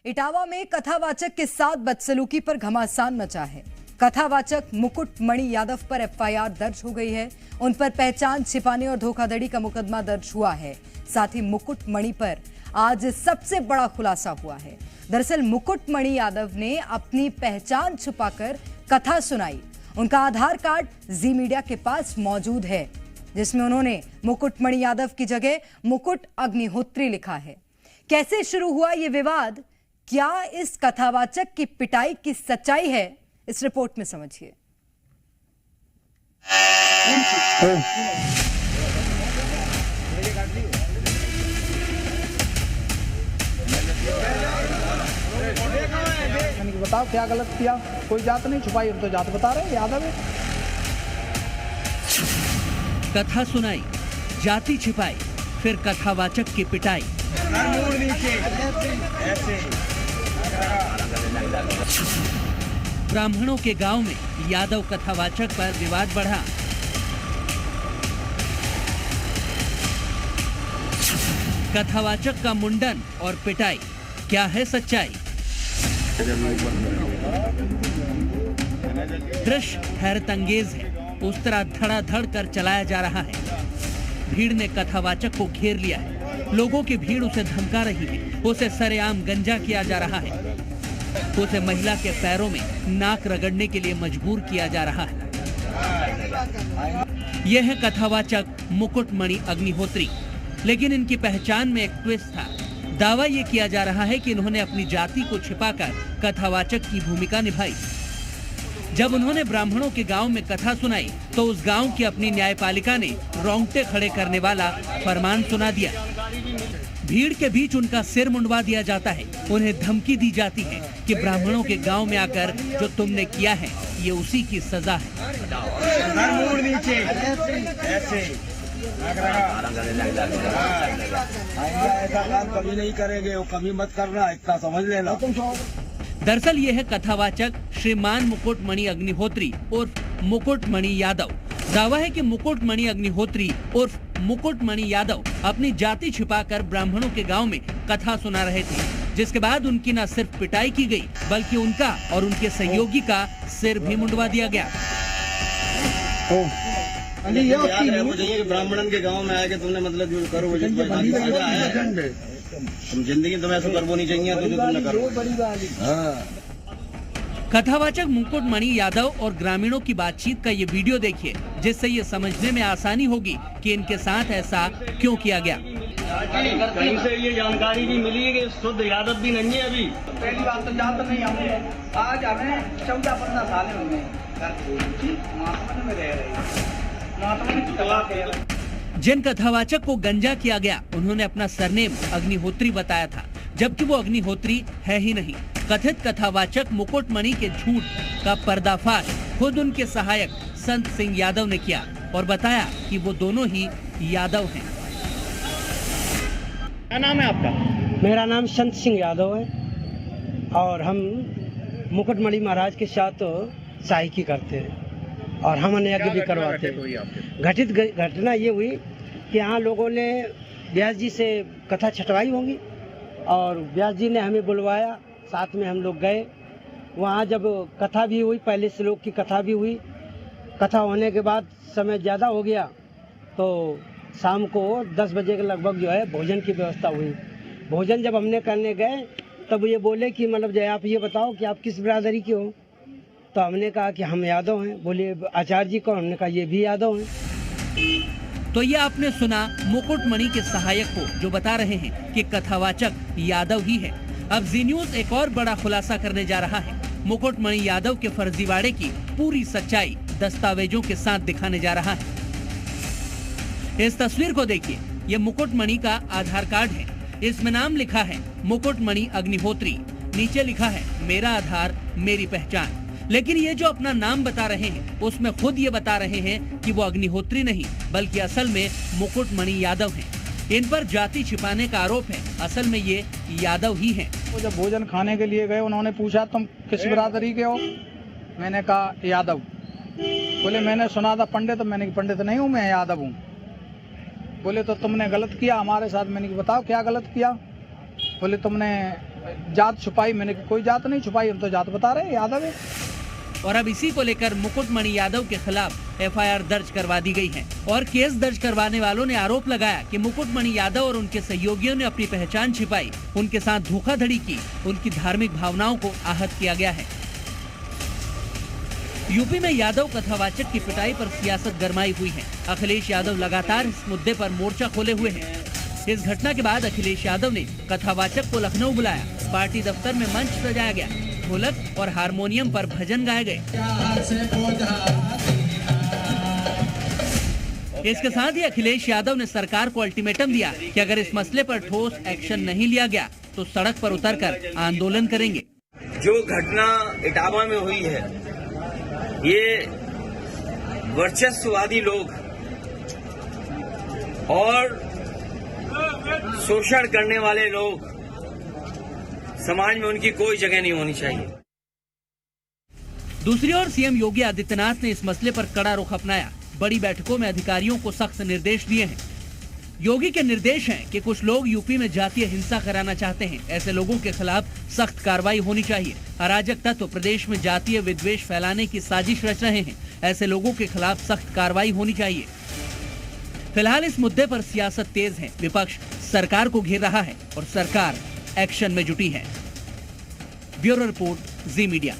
इटावा में कथावाचक के साथ बदसलूकी पर घमासान मचा है। कथावाचक मुकुट मणि यादव पर एफआईआर दर्ज हो गई है। उन पर पहचान छिपाने और धोखाधड़ी का मुकदमा दर्ज हुआ है। साथ ही मुकुट मणि पर आज सबसे बड़ा खुलासा हुआ है। दरअसल मुकुट मणि यादव ने अपनी पहचान छुपाकर कथा सुनाई। उनका आधार कार्ड जी मीडिया के पास मौजूद है, जिसमें उन्होंने मुकुट मणि यादव की जगह मुकुट अग्निहोत्री लिखा है। कैसे शुरू हुआ ये विवाद, क्या इस कथावाचक की पिटाई की सच्चाई है, इस रिपोर्ट में समझिए। बताओ क्या गलत किया? कोई जात नहीं छुपाई, हम तो जात बता रहे हैं, यादव है। कथा सुनाई, जाति छिपाई, फिर कथावाचक की पिटाई। ब्राह्मणों के गांव में यादव कथावाचक पर विवाद बढ़ा। कथावाचक का मुंडन और पिटाई, क्या है सच्चाई? दृश्य हैरतअंगेज है। उस तरह धड़ाधड़ कर चलाया जा रहा है। भीड़ ने कथावाचक को घेर लिया है। लोगों की भीड़ उसे धमका रही है। उसे सरेआम गंजा किया जा रहा है। उसे महिला के पैरों में नाक रगड़ने के लिए मजबूर किया जा रहा है। यह है कथावाचक मुकुट मणि अग्निहोत्री। लेकिन इनकी पहचान में एक ट्विस्ट था। दावा ये किया जा रहा है कि इन्होंने अपनी जाति को छिपाकर कथावाचक की भूमिका निभाई। जब उन्होंने ब्राह्मणों के गांव में कथा सुनाई तो उस गांव की अपनी न्यायपालिका ने रोंगटे खड़े करने वाला फरमान सुना दिया। भीड़ के बीच उनका सिर मुंडवा दिया जाता है। उन्हें धमकी दी जाती है कि ब्राह्मणों के गांव में आकर जो तुमने किया है ये उसी की सजा है। ऐसा काम कभी नहीं करेंगे, वो कभी मत करना, इतना समझ लेना। दरअसल ये है कथावाचक श्रीमान मुकुट मणि अग्निहोत्री उर्फ मुकुट मणि यादव। दावा है कि मुकुट मणि अग्निहोत्री उर्फ मुकुट मणि यादव अपनी जाति छिपाकर ब्राह्मणों के गांव में कथा सुना रहे थे, जिसके बाद उनकी न सिर्फ पिटाई की गई बल्कि उनका और उनके सहयोगी का सिर भी मुंडवा दिया गया। ब्राह्मणन के गांव में आके तुमने मतलब जो करो तुम जिंदगी तुम्हें ऐसा करवो नहीं चाहिए तो जो तुमने करो। कथावाचक मुकुट मणि यादव और ग्रामीणों की बातचीत का ये वीडियो देखिए, जिससे ये समझने में आसानी होगी कि इनके साथ ऐसा क्यों किया गया। कहीं से ये जानकारी भी मिली है कि शुद्ध यादव भी नहीं है। अभी पहली बात तो जात नहीं, हमें आज हमें 14-15 साल हो गए में रह रहे। जिन कथावाचक को गंजा किया गया उन्होंने अपना सरनेम अग्निहोत्री बताया था, जबकि वो अग्निहोत्री है ही नहीं। कथित कथावाचक मुकुट मणि के झूठ का पर्दाफाश खुद उनके सहायक संत सिंह यादव ने किया और बताया कि वो दोनों ही यादव हैं। क्या नाम है आपका? मेरा नाम संत सिंह यादव है और हम मुकुट मणि महाराज के साथ सहायकी करते हैं और हम यज्ञ भी करवाते हैं। घटित घटना ये हुई कि यहाँ लोगों ने व्यास जी से कथा छटवाई होंगी और व्यास जी ने हमें बुलवाया, साथ में हम लोग गए। वहाँ जब कथा भी हुई, पहले श्लोक की कथा भी हुई। कथा होने के बाद समय ज़्यादा हो गया तो शाम को 10 बजे के लगभग जो है भोजन की व्यवस्था हुई। भोजन जब हमने करने गए तब ये बोले कि मतलब जो आप ये बताओ कि आप किस बिरादरी के हो। तो हमने कहा कि हम यादव हैं। बोले आचार्य जी को, हमने कहा ये भी यादव हैं। तो ये आपने सुना मुकुट मणि के सहायक को जो बता रहे हैं कि कथावाचक यादव ही है। अब जी न्यूज एक और बड़ा खुलासा करने जा रहा है। मुकुट मणि यादव के फर्जीवाड़े की पूरी सच्चाई दस्तावेजों के साथ दिखाने जा रहा है। इस तस्वीर को देखिए, ये मुकुट मणि का आधार कार्ड है। इसमें नाम लिखा है मुकुट मणि अग्निहोत्री। नीचे लिखा है मेरा आधार मेरी पहचान। लेकिन ये जो अपना नाम बता रहे हैं उसमें खुद ये बता रहे हैं कि वो अग्निहोत्री नहीं बल्कि असल में मुकुट मणि यादव हैं। इन पर जाति छिपाने का आरोप है। असल में ये यादव ही हैं। वो जब भोजन खाने के लिए गए, उन्होंने पूछा तुम किस बिरादरी के हो? मैंने कहा यादव। बोले मैंने सुना था पंडित, मैंने पंडित नहीं हूँ, मैं यादव हूँ। बोले तो तुमने गलत किया हमारे साथ। मैंने बताओ क्या गलत किया? बोले तुमने जात छुपाई, मैंने कोई जात नहीं छुपाई, हम तो जात बता रहे हैं, यादव है। और अब इसी को लेकर मुकुटमणि यादव के खिलाफ एफआईआर दर्ज करवा दी गई है। और केस दर्ज करवाने वालों ने आरोप लगाया कि मुकुटमणि यादव और उनके सहयोगियों ने अपनी पहचान छिपाई, उनके साथ धोखाधड़ी की, उनकी धार्मिक भावनाओं को आहत किया गया है। यूपी में यादव कथावाचक की पिटाई पर सियासत गरमाई हुई है। अखिलेश यादव लगातार इस मुद्दे पर मोर्चा खोले हुए हैं। इस घटना के बाद अखिलेश यादव ने कथावाचक को लखनऊ बुलाया। पार्टी दफ्तर में मंच सजाया गया, ढोलक और हारमोनियम पर भजन गाए गए। इसके साथ ही अखिलेश यादव ने सरकार को अल्टीमेटम दिया कि अगर इस मसले पर ठोस एक्शन नहीं लिया गया तो सड़क पर उतरकर आंदोलन करेंगे। जो घटना इटावा में हुई है, ये वर्चस्ववादी लोग और शोषण करने वाले लोग, समाज में उनकी कोई जगह नहीं होनी चाहिए। दूसरी ओर सीएम योगी आदित्यनाथ ने इस मसले पर कड़ा रुख अपनाया। बड़ी बैठकों में अधिकारियों को सख्त निर्देश दिए हैं। योगी के निर्देश हैं कि कुछ लोग यूपी में जातीय हिंसा कराना चाहते हैं, ऐसे लोगों के खिलाफ सख्त कार्रवाई होनी चाहिए। अराजक तत्व प्रदेश में जातीय विद्वेष फैलाने की साजिश रच रहे हैं, ऐसे लोगों के खिलाफ सख्त कार्रवाई होनी चाहिए। फिलहाल इस मुद्दे पर सियासत तेज है। विपक्ष सरकार को घेर रहा है और सरकार एक्शन में जुटी है। ब्यूरो रिपोर्ट, जी मीडिया।